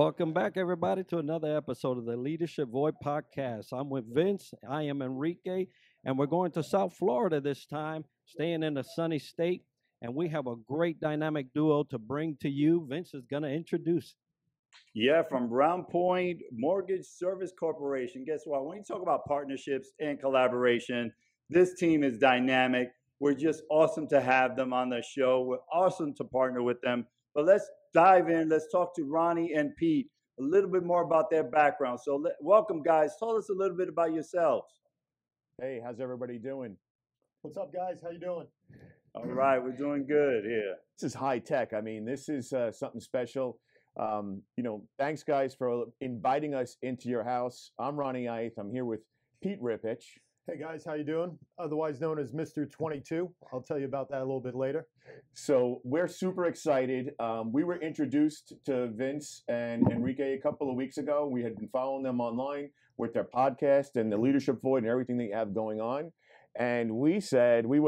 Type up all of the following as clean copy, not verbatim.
Welcome back, everybody, to another episode of the Leadership Void Podcast. I'm with Vince. I am Enrique, and we're going to South Florida this time, staying in a sunny state. And we have a great dynamic duo to bring to you. Vince is going to introduce. Yeah, from Roundpoint Mortgage Service Corporation. Guess what? When you talk about partnerships and collaboration, this team is dynamic. We're just awesome to have them on the show. We're awesome to partner with them. But let's dive in. Let's talk to Ronnie and Pete a little bit more about their background. So, welcome, guys. Tell us a little bit about yourselves. Hey, how's everybody doing? What's up, guys? How you doing? All right, we're doing good here. This is high tech. I mean, this is something special. Thanks, guys, for inviting us into your house. I'm Ronnie Ith. I'm here with Pete Ripich. Hey, guys. How you doing? Otherwise known as Mr. 22. I'll tell you about that a little bit later. So we're super excited. We were introduced to Vince and Enrique a couple of weeks ago. We had been following them online with their podcast and the Leadership Void and everything they have going on. And we said, we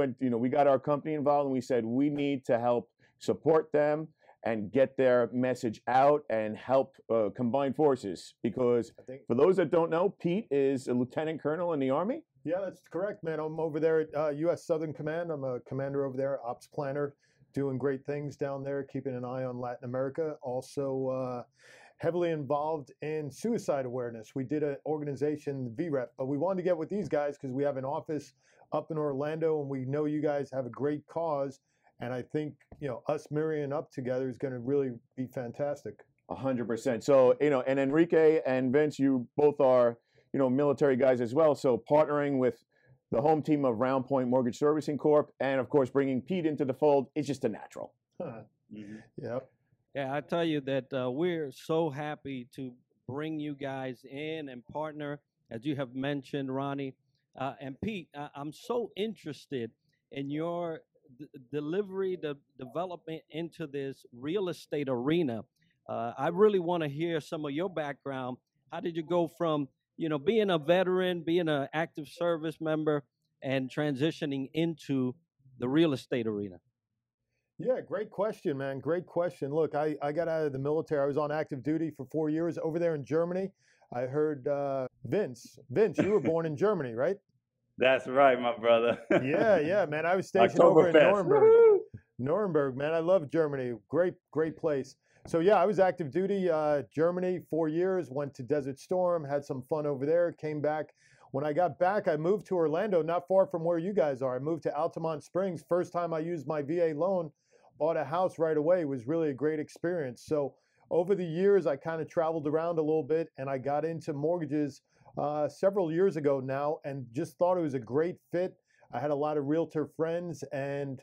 got our company involved, and we said, we need to help support them and get their message out and help combine forces. Because for those that don't know, Pete is a lieutenant colonel in the Army. Yeah, that's correct, man. I'm over there at U.S. Southern Command. I'm a commander over there, ops planner, doing great things down there, keeping an eye on Latin America. Also heavily involved in suicide awareness. We did an organization, VREP, but we wanted to get with these guys because we have an office up in Orlando, and we know you guys have a great cause. And I think, us marrying up together is going to really be fantastic. 100%. So, and Enrique and Vince, you both are, military guys as well. So partnering with the home team of Roundpoint Mortgage Servicing Corp. And of course, bringing Pete into the fold is just a natural. Mm-hmm. Yep. Yeah, I tell you that we're so happy to bring you guys in and partner, as you have mentioned, Ronnie. And Pete, I'm so interested in your delivery, the development into this real estate arena. I really want to hear some of your background. How did you go from, being a veteran, being an active service member, and transitioning into the real estate arena? Yeah, great question, man. Great question. Look, I got out of the military. I was on active duty for 4 years over there in Germany. I heard Vince, you were born in Germany, right? That's right, my brother. Yeah, man. I was stationed over in Nuremberg. Nuremberg, man. I love Germany. Great place. So yeah, I was active duty, Germany, 4 years, went to Desert Storm, had some fun over there, came back. When I got back, I moved to Orlando, not far from where you guys are. I moved to Altamont Springs. First time I used my VA loan, bought a house right away. It was really a great experience. So over the years, I kind of traveled around a little bit, and I got into mortgages several years ago now, and just thought it was a great fit. I had a lot of realtor friends, and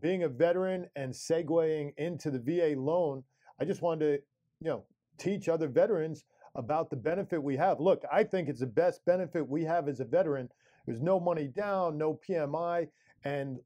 being a veteran and segueing into the VA loan, I just wanted to teach other veterans about the benefit we have. Look, I think it's the best benefit we have as a veteran. There's no money down, no PMI, and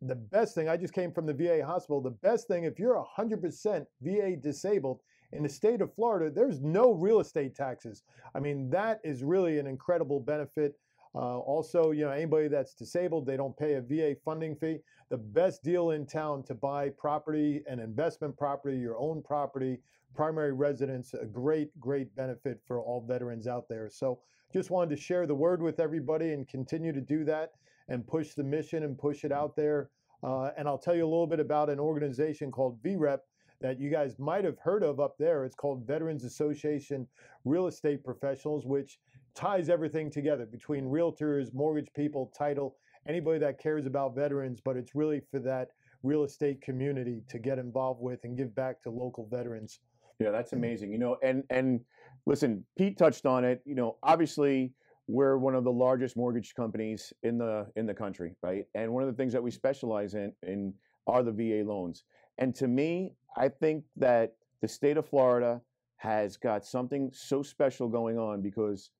the best thing, I just came from the VA hospital, the best thing, if you're 100% VA disabled in the state of Florida, there's no real estate taxes. I mean, that is really an incredible benefit. Also, anybody that's disabled, they don't pay a VA funding fee. The best deal in town to buy property and investment property, your own property, primary residence, a great benefit for all veterans out there. So just wanted to share the word with everybody and continue to do that and push the mission and push it out there. And I'll tell you a little bit about an organization called VREP that you guys might have heard of up there. It's called Veterans Association Real Estate Professionals, which ties everything together between realtors, mortgage people, title, anybody that cares about veterans, but it's really for that real estate community to get involved with and give back to local veterans. Yeah, that's amazing. And listen, Pete touched on it. Obviously we're one of the largest mortgage companies in the country, right? And one of the things that we specialize in are the VA loans. And to me, I think that the state of Florida has got something so special going on because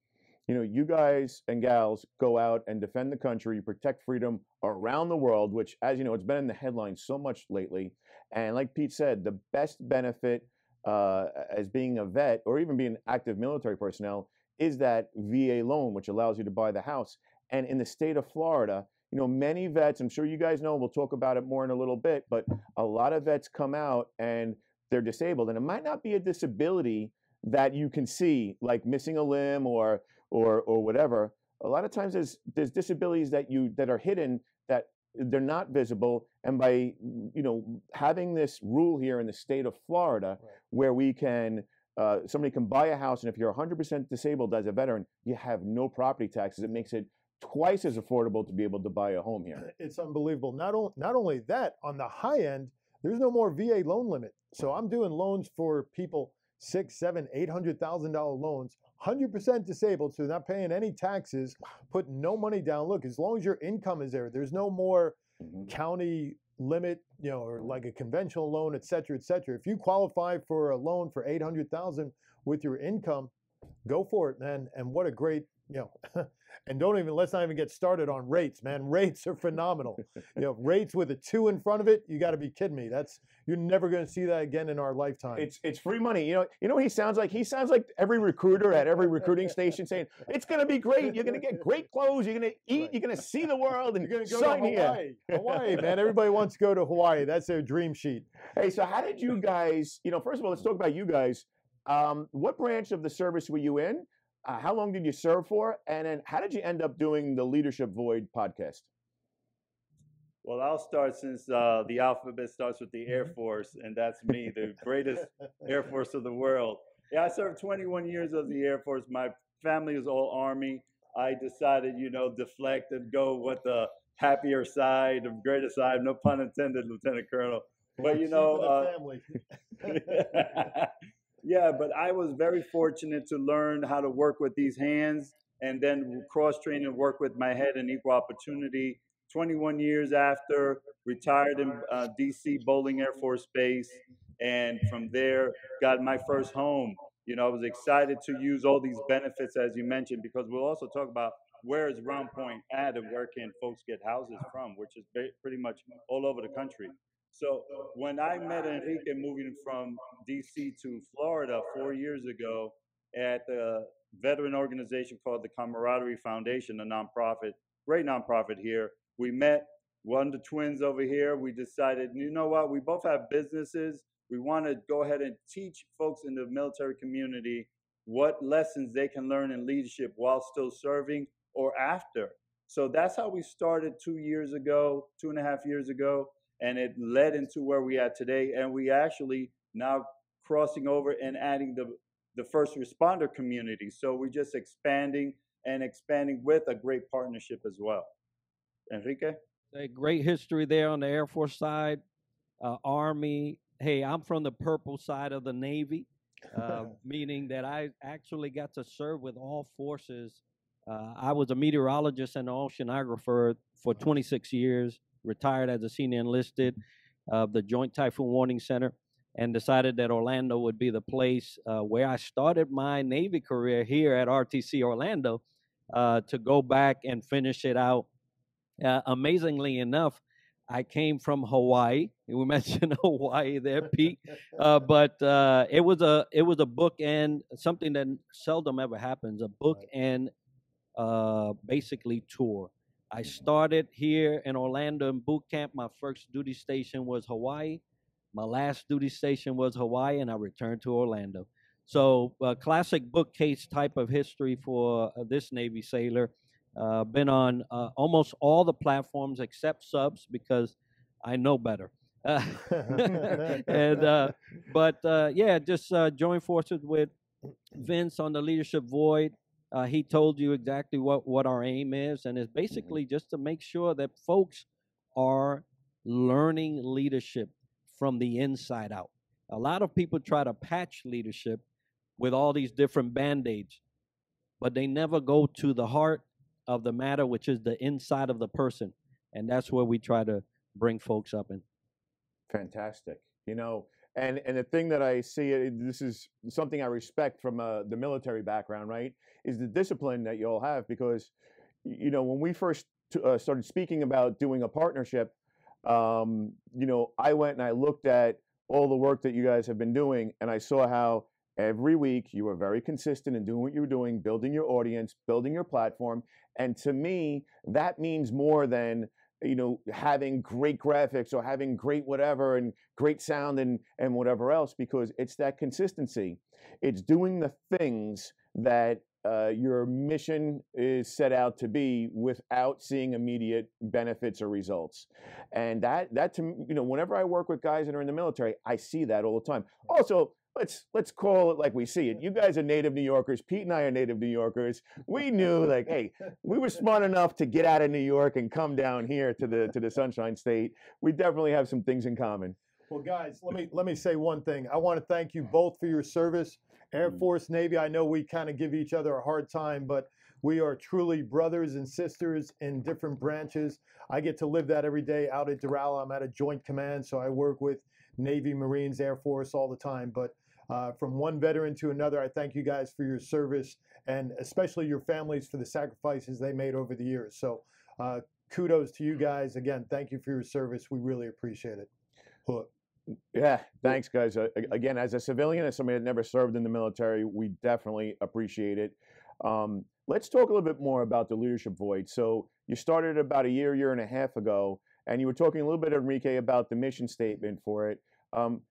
you guys and gals go out and defend the country, you protect freedom around the world, which, as you know, it's been in the headlines so much lately. And like Pete said, the best benefit as being a vet or even being active military personnel is that VA loan, which allows you to buy the house. And in the state of Florida, many vets, I'm sure you guys know, we'll talk about it more in a little bit, but a lot of vets come out and they're disabled, and it might not be a disability that you can see, like missing a limb or whatever. A lot of times there's disabilities that are hidden, that they're not visible, and by having this rule here in the state of Florida, right, where we can somebody can buy a house, and if you're 100% disabled as a veteran, you have no property taxes. It makes it twice as affordable to be able to buy a home here. It's unbelievable. Not only that, on the high end, there's no more VA loan limit. So I'm doing loans for people $600,000, $700,000, $800,000 loans, 100% disabled, so they're not paying any taxes, putting no money down. Look, as long as your income is there, there's no more county limit, or like a conventional loan, et cetera, et cetera. If you qualify for a loan for $800,000 with your income, go for it, man. And what a great, and let's not even get started on rates, man. Rates are phenomenal. Rates with a 2 in front of it, you got to be kidding me. You're never going to see that again in our lifetime. It's free money. You know what he sounds like? He sounds like every recruiter at every recruiting station saying, it's going to be great. You're going to get great clothes. You're going to eat. You're going to see the world. And you're going to go to Hawaii. Hawaii, man. Everybody wants to go to Hawaii. That's their dream sheet. Hey, so how did you guys, first of all, let's talk about you guys. What branch of the service were you in? How long did you serve for? And then how did you end up doing the Leadership Void podcast? Well, I'll start, since the alphabet starts with the Air Force, and that's me, the greatest Air Force of the world. Yeah, I served 21 years of the Air Force. My family is all Army. I decided, deflect and go with the happier side, the greater side. No pun intended, Lieutenant Colonel. But family. Yeah, but I was very fortunate to learn how to work with these hands, and then cross-train and work with my head in equal opportunity. 21 years after, retired in D.C. Bowling Air Force Base, and from there got my first home. I was excited to use all these benefits, as you mentioned, because we'll also talk about where is Roundpoint at and where can folks get houses from, which is pretty much all over the country. So when I met Enrique moving from D.C. to Florida 4 years ago at a veteran organization called the Camaraderie Foundation, a nonprofit, great nonprofit here, we met, one of the twins over here. We decided, you know what, we both have businesses. We want to go ahead and teach folks in the military community what lessons they can learn in leadership while still serving or after. So that's how we started 2 years ago, 2.5 years ago. And it led into where we are today. And we actually now crossing over and adding the first responder community. So we're just expanding with a great partnership as well. Enrique? A great history there on the Air Force side, Army. Hey, I'm from the purple side of the Navy, meaning that I actually got to serve with all forces. I was a meteorologist and an oceanographer for 26 years. Retired as a senior enlisted of the Joint Typhoon Warning Center, and decided that Orlando would be the place where I started my Navy career here at RTC Orlando, to go back and finish it out. Amazingly enough, I came from Hawaii. We mentioned Hawaii there, Pete, but it was a bookend, something that seldom ever happens, a bookend basically tour. I started here in Orlando in boot camp. My first duty station was Hawaii. My last duty station was Hawaii, and I returned to Orlando. So classic bookcase type of history for this Navy sailor. Been on almost all the platforms except subs, because I know better. Just joined forces with Vince on the Leadership Void. He told you exactly what our aim is, and it's basically just to make sure that folks are learning leadership from the inside out. A lot of people try to patch leadership with all these different band-aids, but they never go to the heart of the matter, which is the inside of the person, and that's where we try to bring folks up in. Fantastic. And the thing that I see, this is something I respect from the military background, right, is the discipline that you all have. Because, when we first started speaking about doing a partnership, I went and I looked at all the work that you guys have been doing, and I saw how every week you were very consistent in doing what you were doing, building your audience, building your platform. And to me, that means more than having great graphics or having great whatever and great sound and whatever else, because it's that consistency. It's doing the things that your mission is set out to be without seeing immediate benefits or results. And that to whenever I work with guys that are in the military, I see that all the time. Also, let's call it like we see it. You guys are native New Yorkers. Pete and I are native New Yorkers. We knew, like, hey, we were smart enough to get out of New York and come down here to the Sunshine State. We definitely have some things in common. Well, guys, let me say one thing. I want to thank you both for your service. Air Force, Navy, I know we kind of give each other a hard time, but we are truly brothers and sisters in different branches. I get to live that every day out at Doral. I'm at a joint command, so I work with Navy, Marines, Air Force all the time. But from one veteran to another, I thank you guys for your service, and especially your families for the sacrifices they made over the years. So kudos to you guys. Again, thank you for your service. We really appreciate it. Hook. Yeah, thanks, guys. Again, as a civilian, as somebody that never served in the military, we definitely appreciate it. Let's talk a little bit more about the leadership void. So you started about a year and a half ago, and you were talking a little bit, Enrique, about the mission statement for it.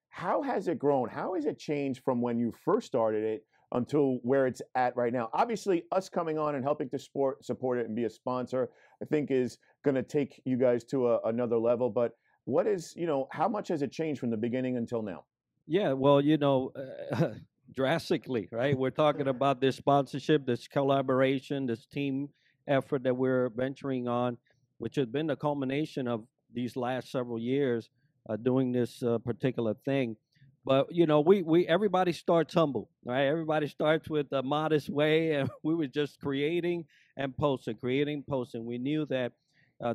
How has it grown? How has it changed from when you first started it until where it's at right now? Obviously, us coming on and helping to support it and be a sponsor, I think is going to take you guys to another level. But what is, how much has it changed from the beginning until now? Yeah, well, drastically, right? We're talking about this sponsorship, this collaboration, this team effort that we're venturing on, which has been the culmination of these last several years doing this particular thing. But we everybody starts humble, right? Everybody starts with a modest way, and we were just creating and posting, creating, posting. We knew that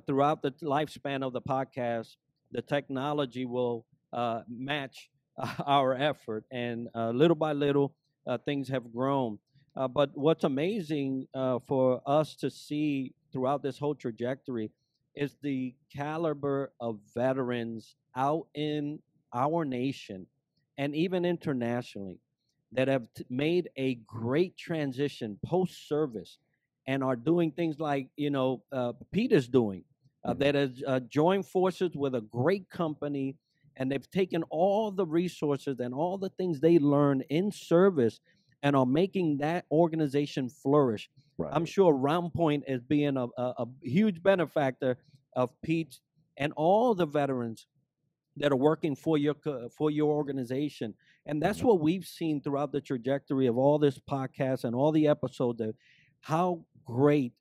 throughout the lifespan of the podcast, the technology will match our effort, and little by little, things have grown. But what's amazing for us to see throughout this whole trajectory is the caliber of veterans out in our nation and even internationally that have made a great transition post service and are doing things like Pete is doing. That has joined forces with a great company, and they've taken all the resources and all the things they learned in service and are making that organization flourish. Right. I'm sure Roundpoint is being a huge benefactor of Pete and all the veterans that are working for your organization. And that's what we've seen throughout the trajectory of all this podcast and all the episodes, of how great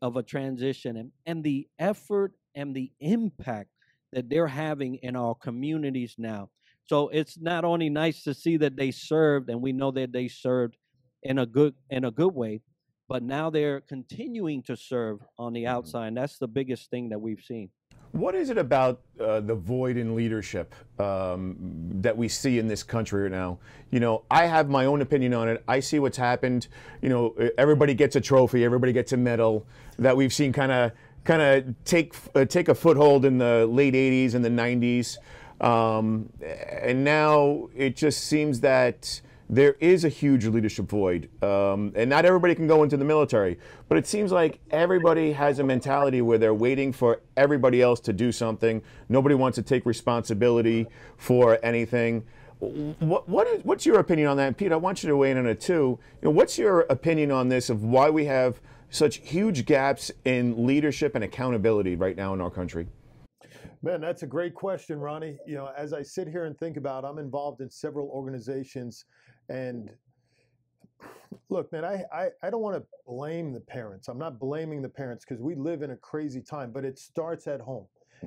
of a transition and the effort and the impact that they're having in our communities now. So it's not only nice to see that they served, and we know that they served in a good way, but now they're continuing to serve on the outside. And that's the biggest thing that we've seen. What is it about the void in leadership that we see in this country right now? I have my own opinion on it. I see what's happened. Everybody gets a trophy, everybody gets a medal. That we've seen kind of take a foothold in the late '80s and the '90s, and now it just seems that there is a huge leadership void, and not everybody can go into the military, but it seems like everybody has a mentality where they're waiting for everybody else to do something. Nobody wants to take responsibility for anything. What's your opinion on that? And Pete, I want you to weigh in on it too. What's your opinion on this, of why we have such huge gaps in leadership and accountability right now in our country? Man, that's a great question, Ronnie. As I sit here and think about, I'm involved in several organizations. And look, man, I don't want to blame the parents. I'm not blaming the parents, because we live in a crazy time, but it starts at home.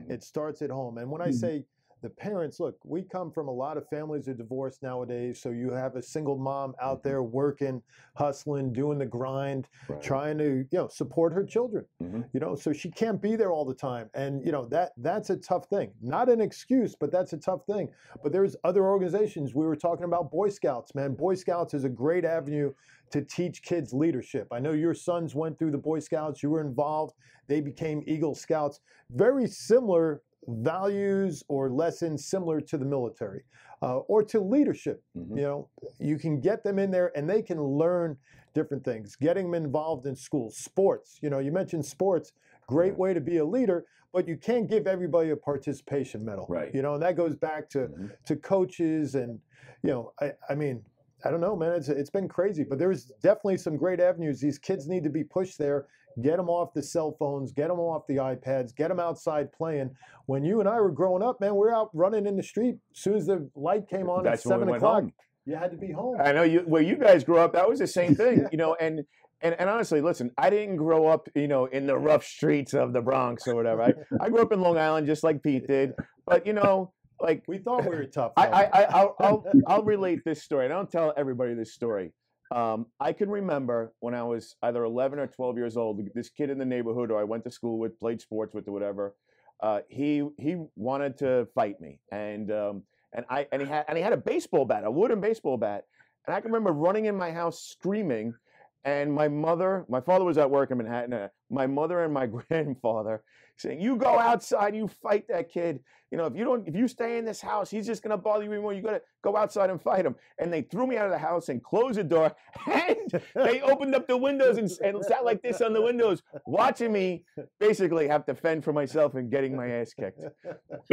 It starts at home. And when I say the parents, look, we come from a lot of families are divorced nowadays. So you have a single mom out there working, hustling, doing the grind, right, trying to, support her children, so she can't be there all the time. And, that's a tough thing. Not an excuse, but that's a tough thing. But there's other organizations. We were talking about Boy Scouts, man. Boy Scouts is a great avenue to teach kids leadership. I know your sons went through the Boy Scouts. You were involved. They became Eagle Scouts. Very similar values or lessons similar to the military or to leadership. You know, you can get them in there and they can learn different things. Getting them involved in schools, sports. You know, you mentioned sports, great way to be a leader, but you can't give everybody a participation medal. Right. You know, and that goes back to coaches and, you know, I mean, I don't know, man. It's been crazy, but there's definitely some great avenues. These kids need to be pushed there. Get them off the cell phones. Get them off the iPads. Get them outside playing. When you and I were growing up, man, we're out running in the street. As soon as the light came on at 7 o'clock, you had to be home. I know where you guys grew up. That was the same thing, you know. And honestly, listen, I didn't grow up, you know, in the rough streets of the Bronx or whatever. I grew up in Long Island, just like Pete did. But you know. Like we thought we were tough. I'll relate this story. I don't tell everybody this story. I can remember when I was either 11 or 12 years old. This kid in the neighborhood, who I went to school with, played sports with, or whatever. He wanted to fight me, and he had a baseball bat, a wooden baseball bat, and I can remember running in my house screaming. And my father was at work in Manhattan. My mother and my grandfather saying, "You go outside, you fight that kid. You know, if you stay in this house, he's just gonna bother you anymore. You gotta go outside and fight him." And they threw me out of the house and closed the door. And they opened up the windows and sat like this on the windows, watching me basically have to fend for myself and getting my ass kicked.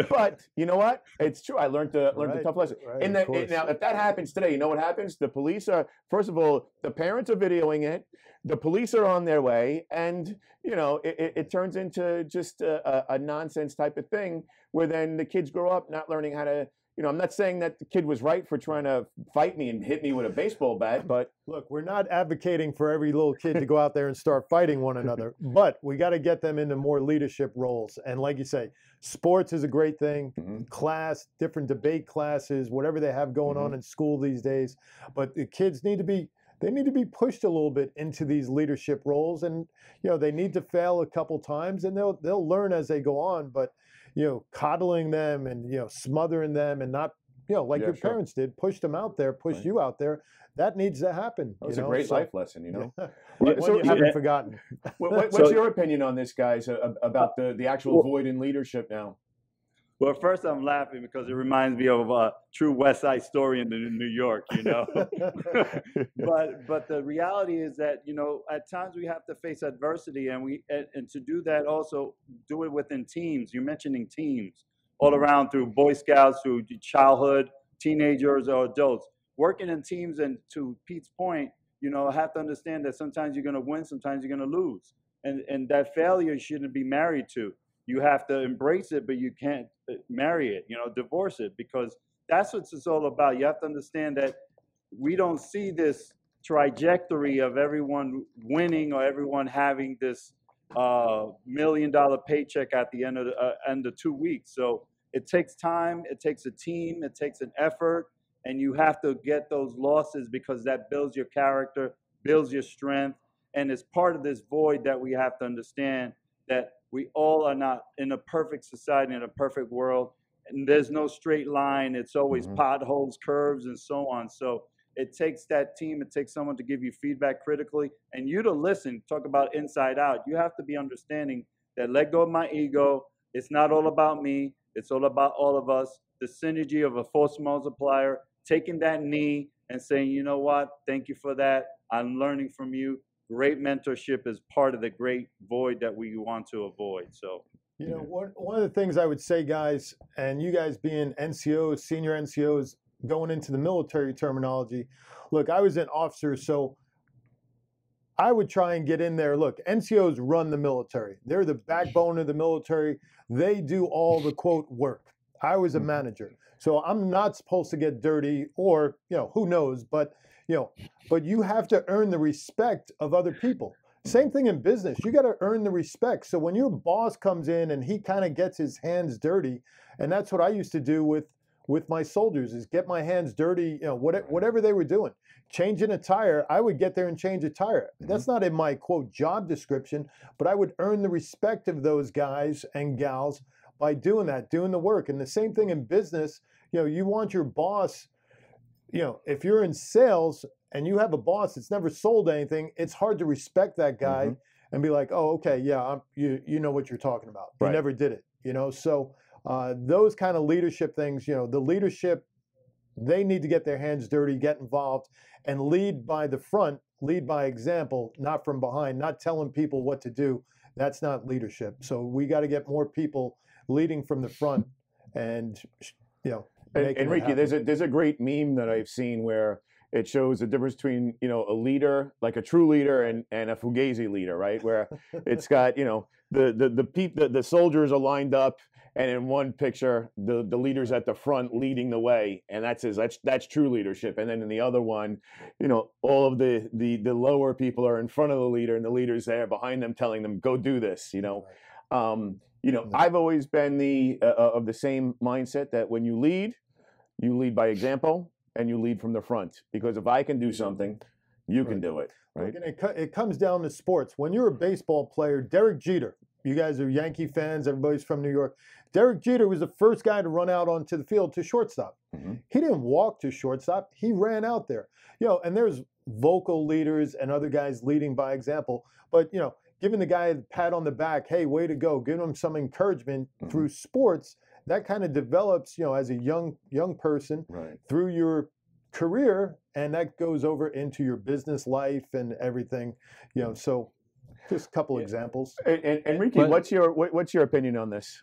But you know what? It's true. I learned a tough lesson. Right, now, if that happens today, you know what happens? The police are, first of all, the parents are videoing it. The police are on their way, and you know it turns into just a nonsense type of thing, where then the kids grow up not learning how to. You know, I'm not saying that the kid was right for trying to fight me and hit me with a baseball bat, but look, we're not advocating for every little kid to go out there and start fighting one another, but we got to get them into more leadership roles. And like you say, sports is a great thing, class, different debate classes, whatever they have going on in school these days. But the kids need to be pushed a little bit into these leadership roles, and you know they need to fail a couple times, and they'll learn as they go on. But you know, coddling them and you know smothering them and not like your parents did, pushed them out there, pushed you out there. That needs to happen. It's a great life lesson, you know. So you haven't forgotten. What's your opinion on this, guys, about the actual void in leadership now? Well, first I'm laughing because it reminds me of a true West Side Story in New York, you know. but the reality is that, you know, at times we have to face adversity, and to do that also do it within teams. You're mentioning teams all around, through Boy Scouts, through childhood, teenagers, or adults. Working in teams, and to Pete's point, you know, have to understand that sometimes you're going to win, sometimes you're going to lose, and that failure shouldn't be married to. You have to embrace it, but you can't marry it, you know, divorce it, because that's what it's all about. You have to understand that we don't see this trajectory of everyone winning or everyone having this $1 million paycheck at the end of 2 weeks. So it takes time, it takes a team, it takes an effort, and you have to get those losses, because that builds your character, builds your strength, and it's part of this void that we have to understand that we all are not in a perfect society, in a perfect world, and there's no straight line. It's always potholes, curves, and so on. So it takes that team, it takes someone to give you feedback critically, and you to listen. Talk about inside out. You have to be understanding that let go of my ego. It's not all about me. It's all about all of us. The synergy of a force multiplier, taking that knee and saying, you know what, thank you for that. I'm learning from you. Great mentorship is part of the great void that we want to avoid. So, you know, one of the things I would say, guys, and you guys being NCOs, senior NCOs, going into the military terminology, look, I was an officer, so I would try and get in there. Look, NCOs run the military. They're the backbone of the military. They do all the, quote, work. I was a manager, so I'm not supposed to get dirty, or, you know, who knows, but you have to earn the respect of other people. Same thing in business. You got to earn the respect. So when your boss comes in and he kind of gets his hands dirty, and that's what I used to do with my soldiers, is get my hands dirty, you know, whatever they were doing. Changing a tire, I would get there and change a tire. That's not in my, quote, job description, but I would earn the respect of those guys and gals by doing that, doing the work. And the same thing in business. You know, you want your boss, you know, if you're in sales and you have a boss that's never sold anything, it's hard to respect that guy and be like, oh, okay, yeah, you know what you're talking about. You never did it, you know? So Those kind of leadership things, the leadership, they need to get their hands dirty, get involved, and lead by the front, lead by example, not from behind, not telling people what to do. That's not leadership. So we got to get more people leading from the front, and Enrique, there's a great meme that I've seen where it shows the difference between a leader, like a true leader, and a fugazi leader, right? Where it's got the soldiers are lined up, and in one picture the leader's at the front leading the way, and that's true leadership. And then in the other one, all of the lower people are in front of the leader, and the leader's there behind them telling them go do this. I've always been of the same mindset that when you lead by example, and you lead from the front, because if I can do something, you can do it, right? It comes down to sports. When you're a baseball player, Derek Jeter, you guys are Yankee fans, everybody's from New York. Derek Jeter was the first guy to run out onto the field to shortstop. Mm-hmm. He didn't walk to shortstop, he ran out there. And there's vocal leaders and other guys leading by example, but giving the guy a pat on the back, hey, way to go, giving him some encouragement through sports, that kind of develops, as a young person through your career, and that goes over into your business life and everything. So just a couple examples. And Enrique, what's your opinion on this?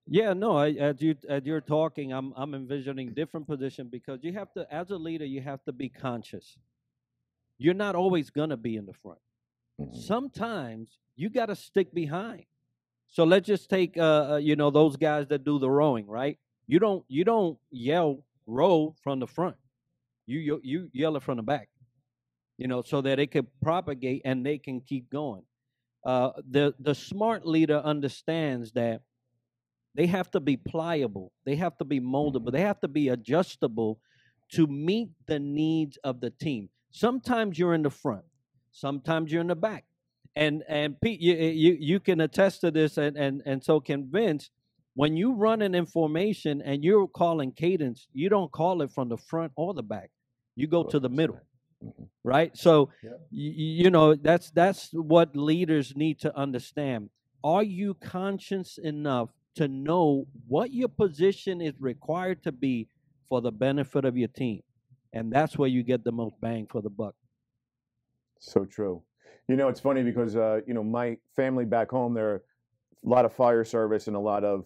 Yeah, no, as you're talking, I'm envisioning different position, because you have to, as a leader, you have to be conscious. You're not always gonna be in the front. Mm-hmm. Sometimes you got to stick behind. So let's just take those guys that do the rowing, right? You don't yell row from the front. You yell it from the back. So that it can propagate and they can keep going. The smart leader understands that they have to be pliable, they have to be moldable, they have to be adjustable to meet the needs of the team. Sometimes you're in the front, sometimes you're in the back. And Pete, you can attest to this, and so can Vince. When you run an information and you're calling cadence, you don't call it from the front or the back. You go to the middle, right? So that's what leaders need to understand. Are you conscious enough to know what your position is required to be for the benefit of your team? And that's where you get the most bang for the buck. So true. It's funny because my family back home, there are a lot of fire service and a lot of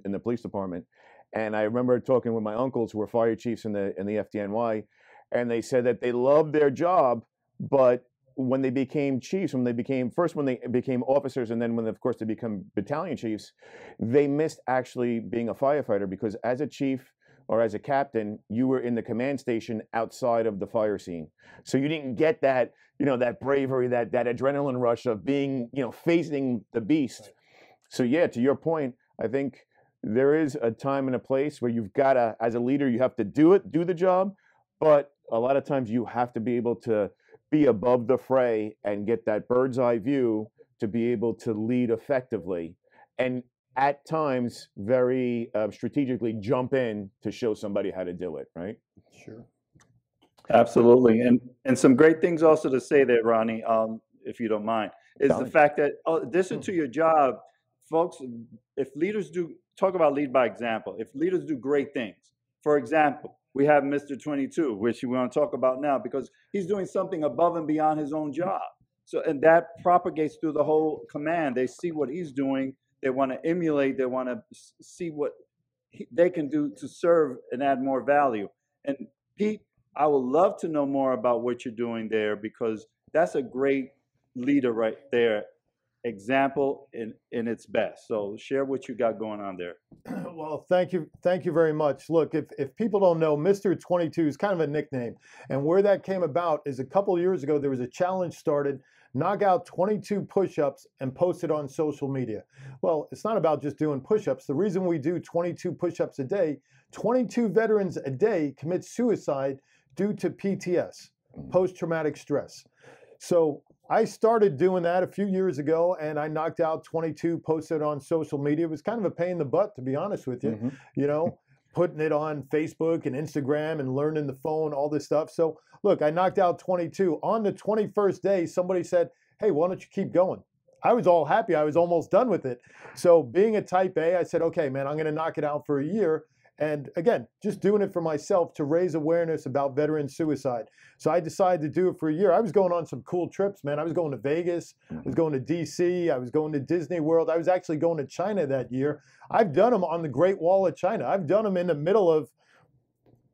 in the police department. And I remember talking with my uncles who were fire chiefs in the FDNY, and they said that they loved their job, but when they became chiefs, when they became officers, and then when of course they become battalion chiefs, they missed actually being a firefighter, because as a chief or as a captain, you were in the command station outside of the fire scene. So you didn't get that, that bravery, that adrenaline rush of being, facing the beast. Right. So yeah, to your point, I think there is a time and a place where you've got to, as a leader, you have to do the job, but a lot of times you have to be able to be above the fray and get that bird's eye view to be able to lead effectively. And at times, very strategically jump in to show somebody how to do it, right? Sure. Absolutely. And some great things also to say there, Ronnie, if you don't mind, is the fact that in addition to your job, folks, if leaders talk about lead by example, if leaders do great things, for example, we have Mr. 22, which we want to talk about now, because he's doing something above and beyond his own job. So, and that propagates through the whole command. They see what he's doing. They want to emulate. They want to see what they can do to serve and add more value. And Pete, I would love to know more about what you're doing there, because that's a great leader right there. Example in its best. So share what you got going on there. Well, thank you very much. Look, if people don't know, Mr. 22 is kind of a nickname, and where that came about is a couple of years ago there was a challenge started, knock out 22 push-ups and post it on social media. Well, it's not about just doing push-ups. The reason we do 22 push-ups a day, 22 veterans a day commit suicide due to PTS, post-traumatic stress. So I started doing that a few years ago, and I knocked out 22, posted on social media. It was kind of a pain in the butt, to be honest with you, putting it on Facebook and Instagram and learning the phone, all this stuff. So look, I knocked out 22. On the 21st day, somebody said, hey, why don't you keep going? I was all happy. I was almost done with it. So being a type A, I said, okay, man, I'm going to knock it out for a year. And again, just doing it for myself to raise awareness about veteran suicide. So I decided to do it for a year. I was going on some cool trips, man. I was going to Vegas, I was going to DC, I was going to Disney World. I was actually going to China that year. I've done them on the Great Wall of China. I've done them in the middle of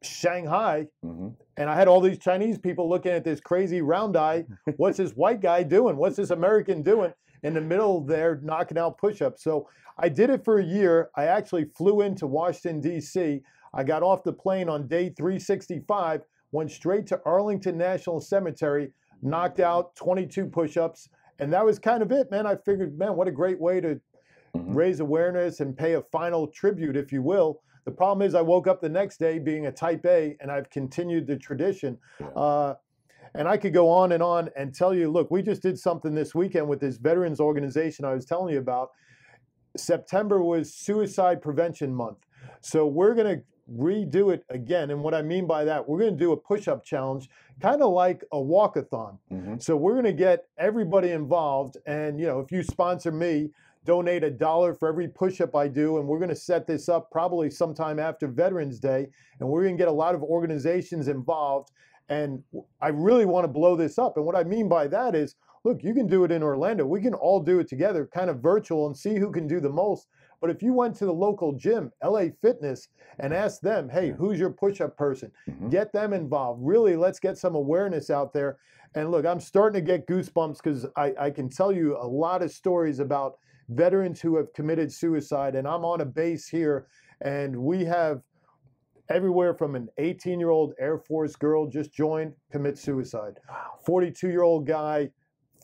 Shanghai. And I had all these Chinese people looking at this crazy round eye. What's this white guy doing? What's this American doing in the middle there knocking out push-ups? So I did it for a year. I actually flew into Washington, D.C. I got off the plane on day 365, went straight to Arlington National Cemetery, knocked out 22 push-ups, and that was kind of it, man. I figured, man, what a great way to raise awareness and pay a final tribute, if you will. The problem is I woke up the next day being a type A, and I've continued the tradition. And I could go on and tell you, look, we just did something this weekend with this veterans organization I was telling you about. September was Suicide Prevention Month. So we're going to redo it again. And what I mean by that, we're going to do a push-up challenge, kind of like a walkathon. So we're going to get everybody involved. And, you know, if you sponsor me, donate $1 for every push-up I do, and we're going to set this up probably sometime after Veterans Day, and we're going to get a lot of organizations involved, and I really want to blow this up. And what I mean by that is, look, you can do it in Orlando. We can all do it together, kind of virtual, and see who can do the most. But if you went to the local gym, LA Fitness, and asked them, hey, who's your push-up person? Get them involved. Really, let's get some awareness out there. And look, I'm starting to get goosebumps because I can tell you a lot of stories about veterans who have committed suicide. And I'm on a base here, and we have everywhere from an 18-year-old Air Force girl just joined, commit suicide. 42-year-old guy,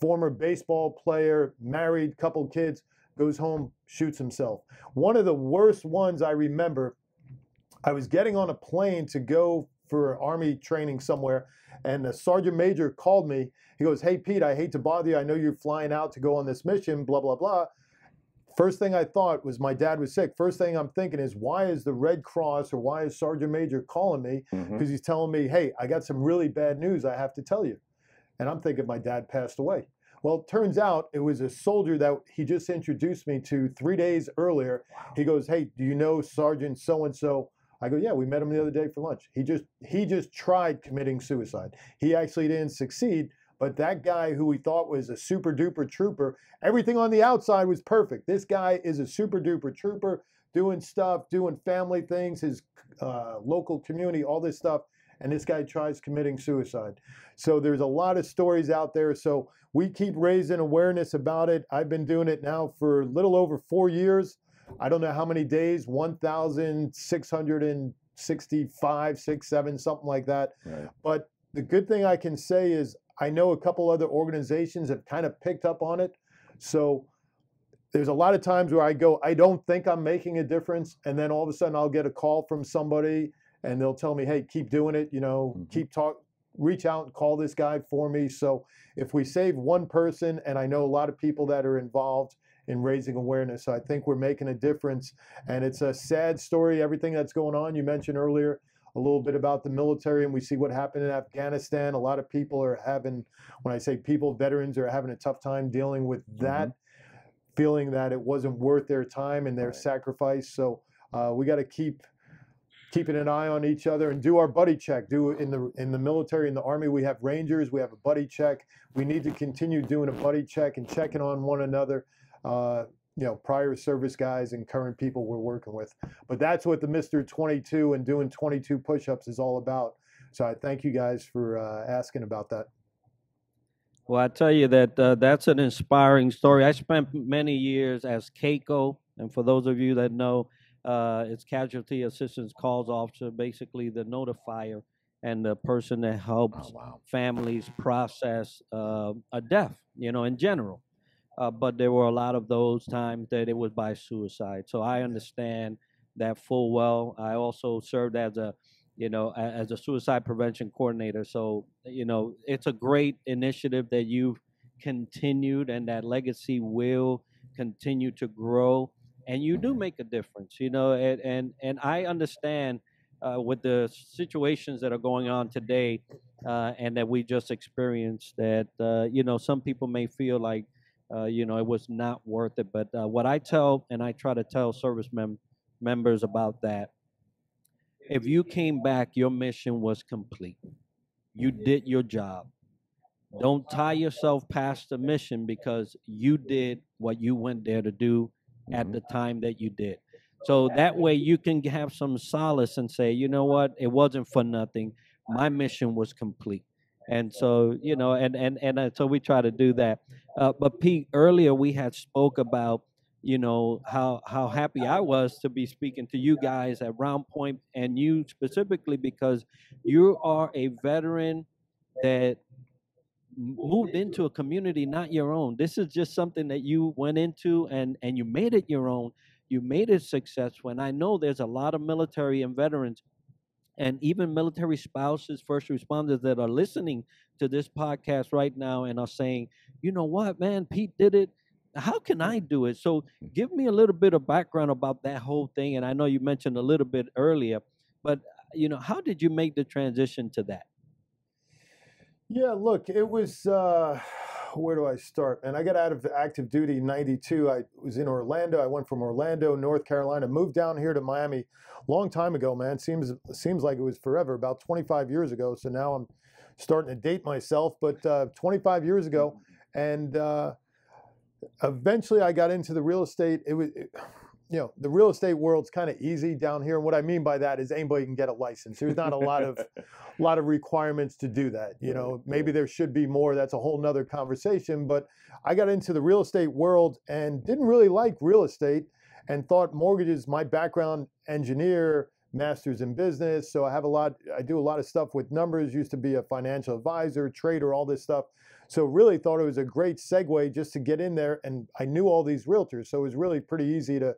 former baseball player, married, couple kids, goes home, shoots himself. One of the worst ones I remember, I was getting on a plane to go for Army training somewhere, and the sergeant major called me. He goes, hey, Pete, I hate to bother you. I know you're flying out to go on this mission, blah, blah, blah. First thing I thought was my dad was sick. First thing I'm thinking is, why is the Red Cross or why is Sergeant Major calling me? Because he's telling me, hey, I got some really bad news I have to tell you. And I'm thinking my dad passed away. Well, it turns out it was a soldier that he just introduced me to 3 days earlier. He goes, hey, do you know Sergeant so-and-so? I go, yeah, we met him the other day for lunch. He just tried committing suicide. He actually didn't succeed. But that guy who we thought was a super duper trooper, everything on the outside was perfect. This guy is a super duper trooper, doing stuff, doing family things, his local community, all this stuff. And this guy tries committing suicide. So there's a lot of stories out there. So we keep raising awareness about it. I've been doing it now for a little over 4 years. I don't know how many days, 1,665, 6, 7, something like that. Right. But the good thing I can say is I know a couple other organizations have kind of picked up on it. So there's a lot of times where I go, I don't think I'm making a difference. And then all of a sudden I'll get a call from somebody and they'll tell me, hey, keep doing it, you know, reach out and call this guy for me. So if we save one person, and I know a lot of people that are involved in raising awareness, so I think we're making a difference. And it's a sad story, everything that's going on. You mentioned earlier a little bit about the military, and we see what happened in Afghanistan. A lot of people are having, when I say people, veterans are having a tough time dealing with that, feeling that it wasn't worth their time and their sacrifice. So we got to keeping an eye on each other and do our buddy check. In the military, in the Army, we have Rangers, we have a buddy check. We need to continue doing a buddy check and checking on one another. You know, prior service guys and current people we're working with. But that's what the Mr. 22 and doing 22 push-ups is all about. So I thank you guys for asking about that. Well, I tell you that that's an inspiring story. I spent many years as CACO, and for those of you that know, it's Casualty Assistance Calls Officer, basically the notifier and the person that helps families process a death, you know, in general. But there were a lot of those times that it was by suicide. So I understand that full well. I also served as a suicide prevention coordinator. So, you know, it's a great initiative that you've continued, and that legacy will continue to grow. And you do make a difference, you know, and I understand with the situations that are going on today and that we just experienced that, you know, some people may feel like it was not worth it. But what I tell, and I try to tell members about that, if you came back, your mission was complete. You did your job. Don't tie yourself past the mission because you did what you went there to do at the time that you did. So that way you can have some solace and say, you know what, it wasn't for nothing. My mission was complete. And so, so we try to do that. But Pete, earlier we had spoke about, how happy I was to be speaking to you guys at Round Point, and you specifically because you are a veteran that moved into a community not your own. This is just something that you went into and you made it your own. You made it successful. And I know there's a lot of military and veterans and even military spouses, first responders that are listening to this podcast right now and are saying, you know what, man, Pete did it. How can I do it? So give me a little bit of background about that whole thing. And I know you mentioned a little bit earlier, but how did you make the transition to that? Yeah, look, it was, where do I start? And I got out of active duty in 92. I was in Orlando. I went from Orlando, North Carolina, moved down here to Miami a long time ago, man. Seems like it was forever, about 25 years ago. So now I'm starting to date myself, but 25 years ago. And eventually I got into the real estate. The real estate world's kind of easy down here. And what I mean by that is anybody can get a license. There's not a lot of requirements to do that. Maybe there should be more. That's a whole nother conversation. But I got into the real estate world and didn't really like real estate and thought mortgages, my background, engineer, master's in business. So I do a lot of stuff with numbers, used to be a financial advisor, trader, all this stuff. So really thought it was a great segue just to get in there. And I knew all these realtors. So it was really pretty easy to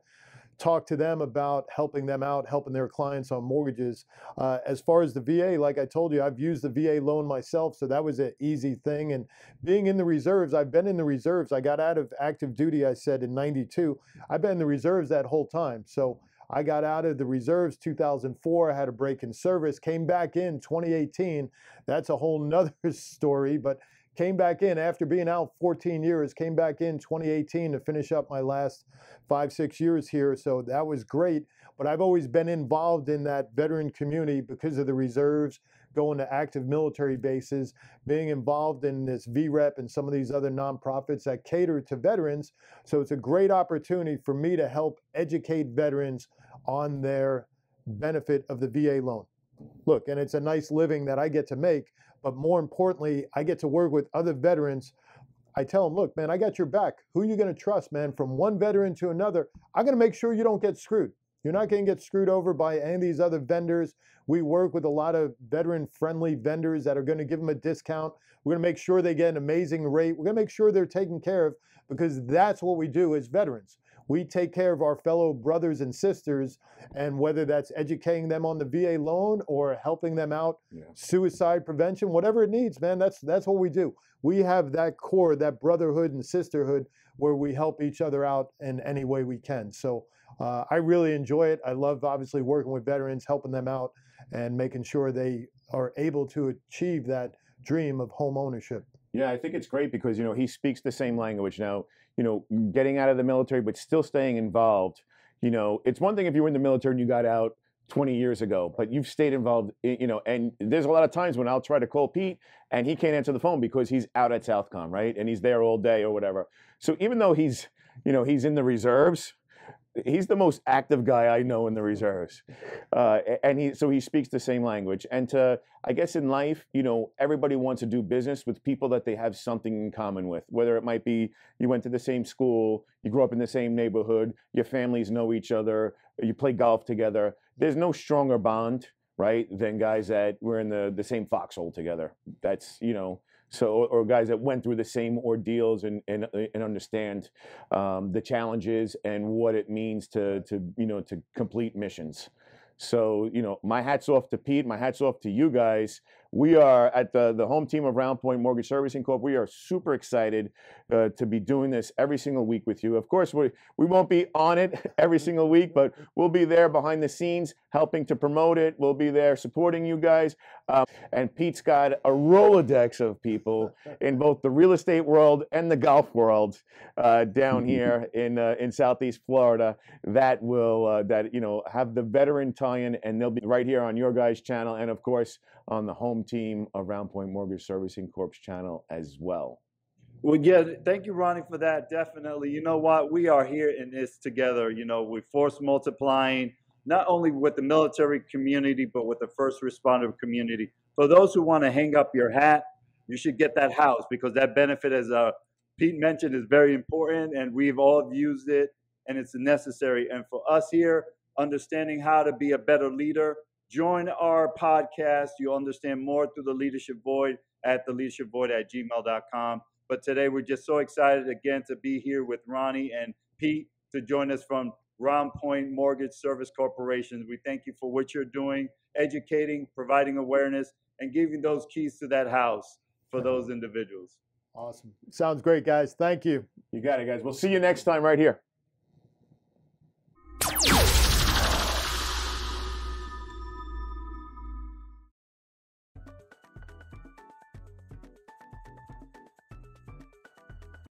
talk to them about helping them out, helping their clients on mortgages. As far as the VA, like I told you, I've used the VA loan myself, so that was an easy thing. And being in the reserves, I've been in the reserves. I got out of active duty, I said, in 92. I've been in the reserves that whole time. So I got out of the reserves 2004. I had a break in service, came back in 2018. That's a whole nother story, but came back in after being out 14 years, came back in 2018 to finish up my last 5-6 years here. So that was great. But I've always been involved in that veteran community because of the reserves, going to active military bases, being involved in this VREP and some of these other nonprofits that cater to veterans. So it's a great opportunity for me to help educate veterans on their benefit of the VA loan. Look, and it's a nice living that I get to make. But more importantly, I get to work with other veterans. I tell them, look, man, I got your back. Who are you going to trust, man? From one veteran to another, I'm going to make sure you don't get screwed. You're not going to get screwed over by any of these other vendors. We work with a lot of veteran-friendly vendors that are going to give them a discount. We're going to make sure they get an amazing rate. We're going to make sure they're taken care of because that's what we do as veterans. We take care of our fellow brothers and sisters, and whether that's educating them on the VA loan or helping them out, suicide prevention, whatever it needs, man, that's what we do. We have that core, that brotherhood and sisterhood where we help each other out in any way we can. So I really enjoy it. I love, obviously, working with veterans, helping them out, and making sure they are able to achieve that dream of home ownership. Yeah, I think it's great because, he speaks the same language now. Getting out of the military, but still staying involved. It's one thing if you were in the military and you got out 20 years ago, but you've stayed involved, and there's a lot of times when I'll try to call Pete and he can't answer the phone because he's out at Southcom, right? And he's there all day or whatever. So even though he's in the reserves, he's the most active guy I know in the reserves. And he speaks the same language. And I guess in life, everybody wants to do business with people that they have something in common with, whether it might be you went to the same school, you grew up in the same neighborhood, your families know each other, you play golf together. There's no stronger bond, right, than guys that were in the same foxhole together. That's, or guys that went through the same ordeals and understand the challenges and what it means to complete missions. So, my hat's off to Pete, my hat's off to you guys we are at the home team of Roundpoint Mortgage Servicing Corp. We are super excited to be doing this every single week with you. Of course, we won't be on it every single week, but we'll be there behind the scenes helping to promote it. We'll be there supporting you guys. And Pete's got a Rolodex of people in both the real estate world and the golf world down here in Southeast Florida that will have the veteran tie-in, and they'll be right here on your guys' channel, and of course on the home team of Roundpoint Mortgage Servicing Corp's channel as well. Well, yeah, thank you, Ronnie, for that. Definitely. You know what? We are here in this together. You know, we're force multiplying, not only with the military community, but with the first responder community. For those who want to hang up your hat, you should get that house, because that benefit, as Pete mentioned, is very important, and we've all used it, and it's necessary. And for us here, understanding how to be a better leader, join our podcast. You'll understand more through the Leadership Void at theleadershipvoid@gmail.com. But today we're just so excited again to be here with Ronnie and Pete to join us from Roundpoint Mortgage Service Corporation. We thank you for what you're doing, educating, providing awareness, and giving those keys to that house for those individuals. Awesome. Sounds great, guys. Thank you. You got it, guys. We'll see you next time right here.